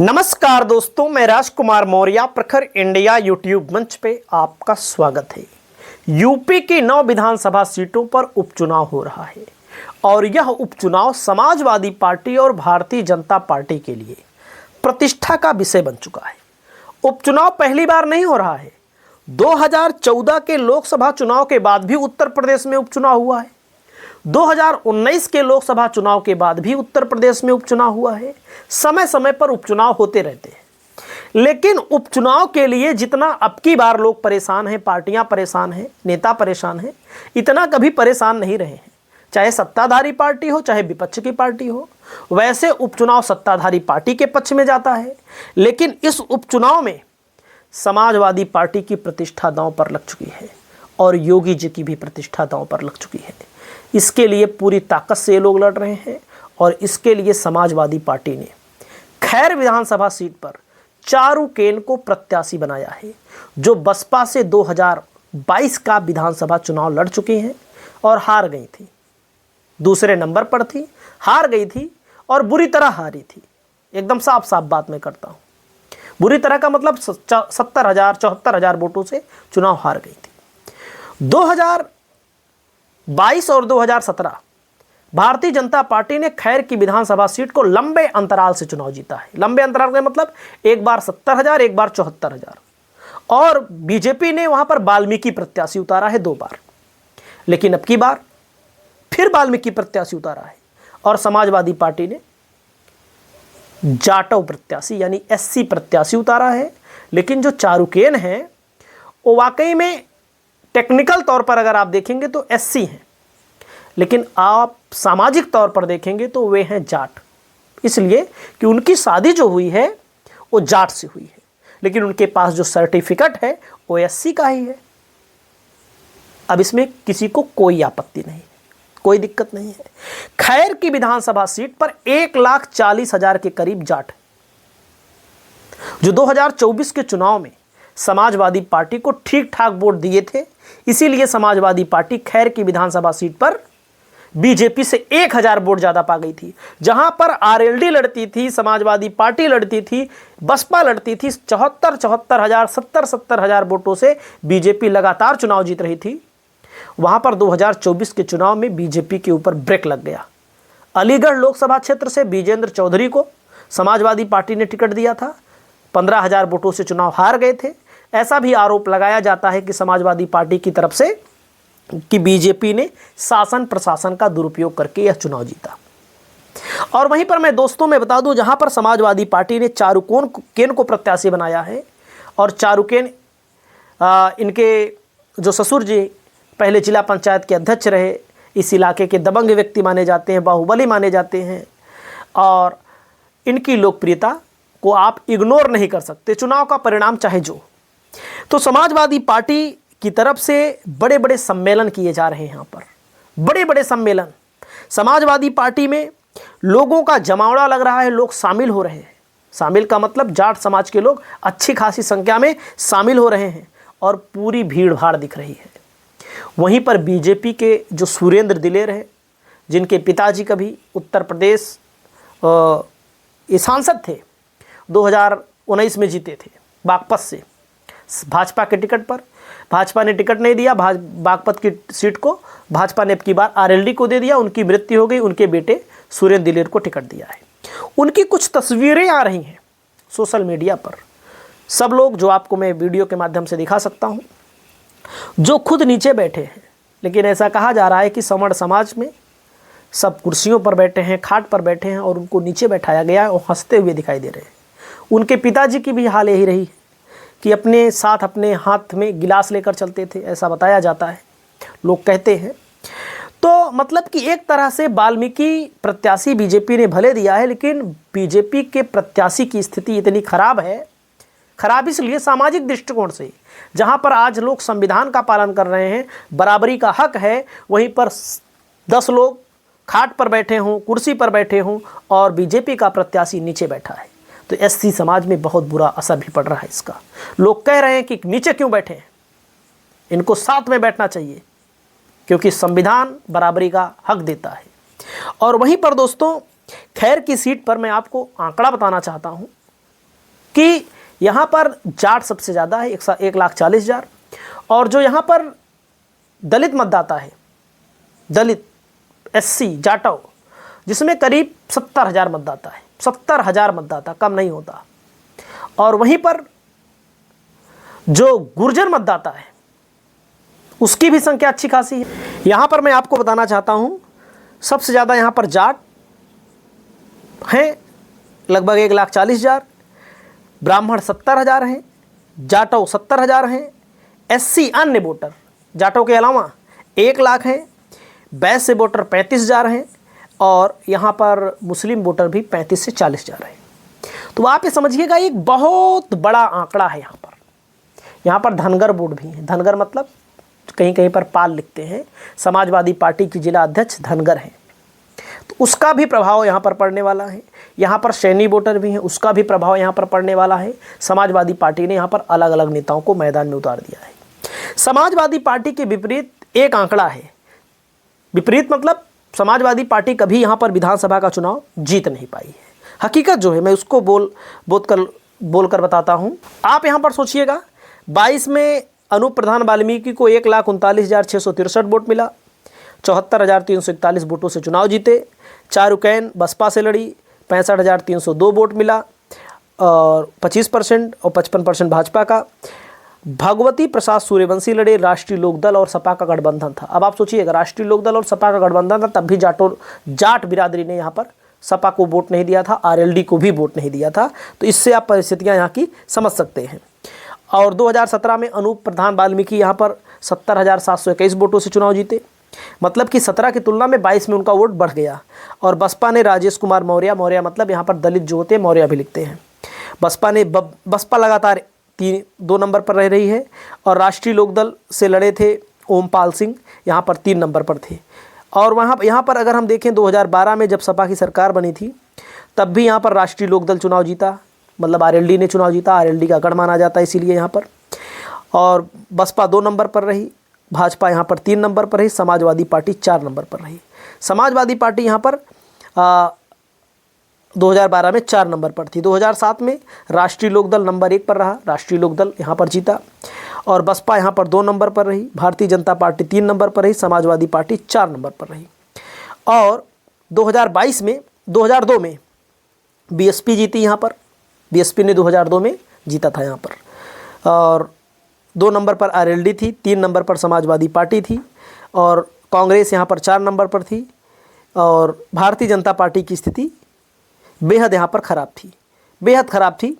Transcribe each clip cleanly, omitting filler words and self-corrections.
नमस्कार दोस्तों, मैं राजकुमार मौर्य प्रखर इंडिया यूट्यूब मंच पे आपका स्वागत है। यूपी की 9 विधानसभा सीटों पर उपचुनाव हो रहा है और यह उपचुनाव समाजवादी पार्टी और भारतीय जनता पार्टी के लिए प्रतिष्ठा का विषय बन चुका है। उपचुनाव पहली बार नहीं हो रहा है। 2014 के लोकसभा चुनाव के बाद भी उत्तर प्रदेश में उपचुनाव हुआ है। 2019 के लोकसभा चुनाव के बाद भी उत्तर प्रदेश में उपचुनाव हुआ है। समय समय पर उपचुनाव होते रहते हैं, लेकिन उपचुनाव के लिए जितना अब की बार लोग परेशान हैं, पार्टियां परेशान हैं, नेता परेशान हैं, इतना कभी परेशान नहीं रहे हैं। चाहे सत्ताधारी पार्टी हो, चाहे विपक्ष की पार्टी हो। वैसे उपचुनाव सत्ताधारी पार्टी के पक्ष में जाता है, लेकिन इस उपचुनाव में समाजवादी पार्टी की प्रतिष्ठा दांव पर लग चुकी है और योगी जी की भी प्रतिष्ठा दांव पर लग चुकी है। इसके लिए पूरी ताकत से ये लोग लड़ रहे हैं और इसके लिए समाजवादी पार्टी ने खैर विधानसभा सीट पर चारुकेन को प्रत्याशी बनाया है, जो बसपा से 2022 का विधानसभा चुनाव लड़ चुकी हैं और हार गई थी। दूसरे नंबर पर थी, हार गई थी और बुरी तरह हारी थी। एकदम साफ साफ बात मैं करता हूँ। बुरी तरह का मतलब 70,000-74,000 वोटों से चुनाव हार गई थी। 2022 और 2017 भारतीय जनता पार्टी ने खैर की विधानसभा सीट को लंबे अंतराल से चुनाव जीता है। लंबे अंतराल का मतलब एक बार 70,000, एक बार 74,000। और बीजेपी ने वहां पर वाल्मीकि प्रत्याशी उतारा है 2 बार, लेकिन अब की बार फिर वाल्मीकि प्रत्याशी उतारा है और समाजवादी पार्टी ने जाटव प्रत्याशी यानी एससी प्रत्याशी उतारा है। लेकिन जो चारुकेन है वो वाकई में टेक्निकल तौर पर अगर आप देखेंगे तो एससी हैं, लेकिन आप सामाजिक तौर पर देखेंगे तो वे हैं जाट, इसलिए कि उनकी शादी जो हुई है वो जाट से हुई है, लेकिन उनके पास जो सर्टिफिकेट है वो एससी का ही है। अब इसमें किसी को कोई आपत्ति नहीं है, कोई दिक्कत नहीं है। खैर की विधानसभा सीट पर 1,40,000 के करीब जाट है। जो 2024 के चुनाव में समाजवादी पार्टी को ठीक ठाक वोट दिए थे, इसीलिए समाजवादी पार्टी खैर की विधानसभा सीट पर बीजेपी से 1,000 वोट ज्यादा पा गई थी। जहां पर आरएलडी लड़ती थी, समाजवादी पार्टी लड़ती थी, बसपा लड़ती थी, 74,000 70,000 वोटों से बीजेपी लगातार चुनाव जीत रही थी। वहां पर 2024 के चुनाव में बीजेपी के ऊपर ब्रेक लग गया। अलीगढ़ लोकसभा क्षेत्र से विजेंद्र चौधरी को समाजवादी पार्टी ने टिकट दिया था, 15,000 वोटों से चुनाव हार गए थे। ऐसा भी आरोप लगाया जाता है कि समाजवादी पार्टी की तरफ से कि बीजेपी ने शासन प्रशासन का दुरुपयोग करके यह चुनाव जीता। और वहीं पर मैं दोस्तों में बता दूं, जहां पर समाजवादी पार्टी ने चारुकेन को प्रत्याशी बनाया है और चारुकेन इनके जो ससुर जी पहले जिला पंचायत के अध्यक्ष रहे, इस इलाके के दबंग व्यक्ति माने जाते हैं, बाहुबली माने जाते हैं और इनकी लोकप्रियता को आप इग्नोर नहीं कर सकते, चुनाव का परिणाम चाहे जो। तो समाजवादी पार्टी की तरफ से बड़े बड़े सम्मेलन किए जा रहे हैं। यहाँ पर बड़े बड़े सम्मेलन, समाजवादी पार्टी में लोगों का जमावड़ा लग रहा है, लोग शामिल हो रहे हैं। शामिल का मतलब जाट समाज के लोग अच्छी खासी संख्या में शामिल हो रहे हैं और पूरी भीड़ भाड़ दिख रही है। वहीं पर बीजेपी के जो सुरेंद्र दिलेर है, जिनके पिताजी कभी उत्तर प्रदेश सांसद थे, 2019 में जीते थे बागपत से भाजपा के टिकट पर। भाजपा ने टिकट नहीं दिया, बागपत की सीट को भाजपा ने अब की बार आरएलडी को दे दिया। उनकी मृत्यु हो गई, उनके बेटे सुरेंद्र दिलेर को टिकट दिया है। उनकी कुछ तस्वीरें आ रही हैं सोशल मीडिया पर, सब लोग, जो आपको मैं वीडियो के माध्यम से दिखा सकता हूं, जो खुद नीचे बैठे हैं। लेकिन ऐसा कहा जा रहा है कि समण समाज में सब कुर्सियों पर बैठे हैं, खाट पर बैठे हैं और उनको नीचे बैठाया गया है और हंसते हुए दिखाई दे रहे हैं। उनके पिताजी की भी हाल यही रही कि अपने साथ अपने हाथ में गिलास लेकर चलते थे, ऐसा बताया जाता है, लोग कहते हैं। तो मतलब कि एक तरह से वाल्मीकि प्रत्याशी बीजेपी ने भले दिया है, लेकिन बीजेपी के प्रत्याशी की स्थिति इतनी खराब है, खराब इसलिए सामाजिक दृष्टिकोण से, जहां पर आज लोग संविधान का पालन कर रहे हैं, बराबरी का हक है, वहीं पर 10 लोग खाट पर बैठे हों, कुर्सी पर बैठे हों और बीजेपी का प्रत्याशी नीचे बैठा है, तो एससी समाज में बहुत बुरा असर भी पड़ रहा है इसका। लोग कह रहे हैं कि नीचे क्यों बैठे हैं, इनको साथ में बैठना चाहिए, क्योंकि संविधान बराबरी का हक देता है। और वहीं पर दोस्तों खैर की सीट पर मैं आपको आंकड़ा बताना चाहता हूं कि यहाँ पर जाट सबसे ज़्यादा है, 1,40,000, और जो यहाँ पर दलित मतदाता है, दलित SC जाटव, जिसमें करीब 70,000 मतदाता है, 70,000 मतदाता, कम नहीं होता। और वहीं पर जो गुर्जर मतदाता है उसकी भी संख्या अच्छी खासी है। यहाँ पर मैं आपको बताना चाहता हूँ, सबसे ज़्यादा यहाँ पर जाट हैं, लगभग 1,40,000, ब्राह्मण 70,000 हैं, जाटव 70,000 हैं, SC अन्य वोटर जाटव के अलावा 1,00,000 हैं, वैश्य वोटर 35,000 हैं, और यहाँ पर मुस्लिम वोटर भी 35 से 40,000 हैं। तो आप ये समझिएगा एक बहुत बड़ा आंकड़ा है। यहाँ पर धनगर वोट भी है। धनगर मतलब कहीं कहीं पर पाल लिखते हैं, समाजवादी पार्टी की जिला अध्यक्ष धनगर हैं, तो उसका भी प्रभाव यहाँ पर पड़ने वाला है। यहाँ पर सैनी वोटर भी हैं, उसका भी प्रभाव यहाँ पर पड़ने वाला है। समाजवादी पार्टी ने यहाँ पर अलग अलग नेताओं को मैदान में उतार दिया है। समाजवादी पार्टी के विपरीत एक आंकड़ा है, विपरीत मतलब समाजवादी पार्टी कभी यहाँ पर विधानसभा का चुनाव जीत नहीं पाई है। हकीकत जो है मैं उसको बोलकर बताता हूँ। आप यहाँ पर सोचिएगा, 22 में अनूप प्रधान वाल्मीकि को 1,39,663 वोट मिला, 74,341 वोटों से चुनाव जीते। चारुकेन बसपा से लड़ी, 65,302 वोट मिला, और 25% और 55% भाजपा का। भगवती प्रसाद सूर्यवंशी लड़े, राष्ट्रीय लोकदल और सपा का गठबंधन था। अब आप सोचिएगा, राष्ट्रीय लोकदल और सपा का गठबंधन था, तब भी जाट बिरादरी ने यहाँ पर सपा को वोट नहीं दिया था, RLD को भी वोट नहीं दिया था। तो इससे आप परिस्थितियाँ यहाँ की समझ सकते हैं। और 2017 में अनूप प्रधान वाल्मीकि यहाँ पर 70,721 वोटों से चुनाव जीते, मतलब कि 17 की तुलना में 22 में उनका वोट बढ़ गया। और बसपा ने राजेश कुमार मौर्य, मौर्य मतलब यहाँ पर दलित जो होते हैं मौर्य भी लिखते हैं, बसपा लगातार 2 नंबर पर रह रही है। और राष्ट्रीय लोकदल से लड़े थे ओमपाल सिंह, यहाँ पर 3 नंबर पर थे। और यहाँ पर अगर हम देखें 2012 में जब सपा की सरकार बनी थी, तब भी यहाँ पर राष्ट्रीय लोकदल चुनाव जीता, मतलब RLD ने चुनाव जीता, RLD का गढ़ माना जाता है इसीलिए यहाँ पर। और बसपा 2 नंबर पर रही, भाजपा यहाँ पर 3 नंबर पर रही, समाजवादी पार्टी 4 नंबर पर रही। समाजवादी पार्टी यहाँ पर 2012 में 4 नंबर पर थी। 2007 में राष्ट्रीय लोकदल नंबर 1 पर रहा, राष्ट्रीय लोकदल यहाँ पर जीता। और बसपा यहाँ पर 2 नंबर पर रही, भारतीय जनता पार्टी 3 नंबर पर रही, समाजवादी पार्टी 4 नंबर पर रही। और 2002 में BSP जीती यहाँ पर, BSP ने 2002 में जीता था यहाँ पर। और 2 नंबर पर RLD थी, 3 नंबर पर समाजवादी पार्टी थी, और कांग्रेस यहाँ पर 4 नंबर पर थी। और भारतीय जनता पार्टी की स्थिति बेहद यहाँ पर ख़राब थी, बेहद ख़राब थी।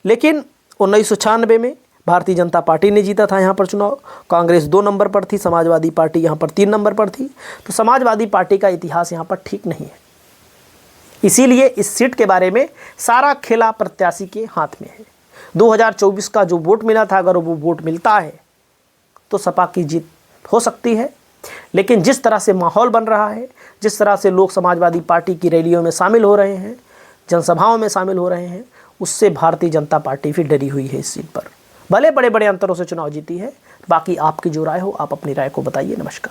लेकिन 1996 में भारतीय जनता पार्टी ने जीता था यहाँ पर चुनाव, कांग्रेस 2 नंबर पर थी, समाजवादी पार्टी यहाँ पर 3 नंबर पर थी। तो समाजवादी पार्टी का इतिहास यहाँ पर ठीक नहीं है, इसीलिए इस सीट के बारे में सारा खेला प्रत्याशी के हाथ में है। 2024 का जो वोट मिला था, अगर वो वोट मिलता है तो सपा की जीत हो सकती है। लेकिन जिस तरह से माहौल बन रहा है, जिस तरह से लोग समाजवादी पार्टी की रैलियों में शामिल हो रहे हैं, जनसभाओं में शामिल हो रहे हैं, उससे भारतीय जनता पार्टी भी डरी हुई है इस सीट पर। भले बड़े बड़े अंतरों से चुनाव जीती है। बाकी आपकी जो राय हो, आप अपनी राय को बताइए। नमस्कार।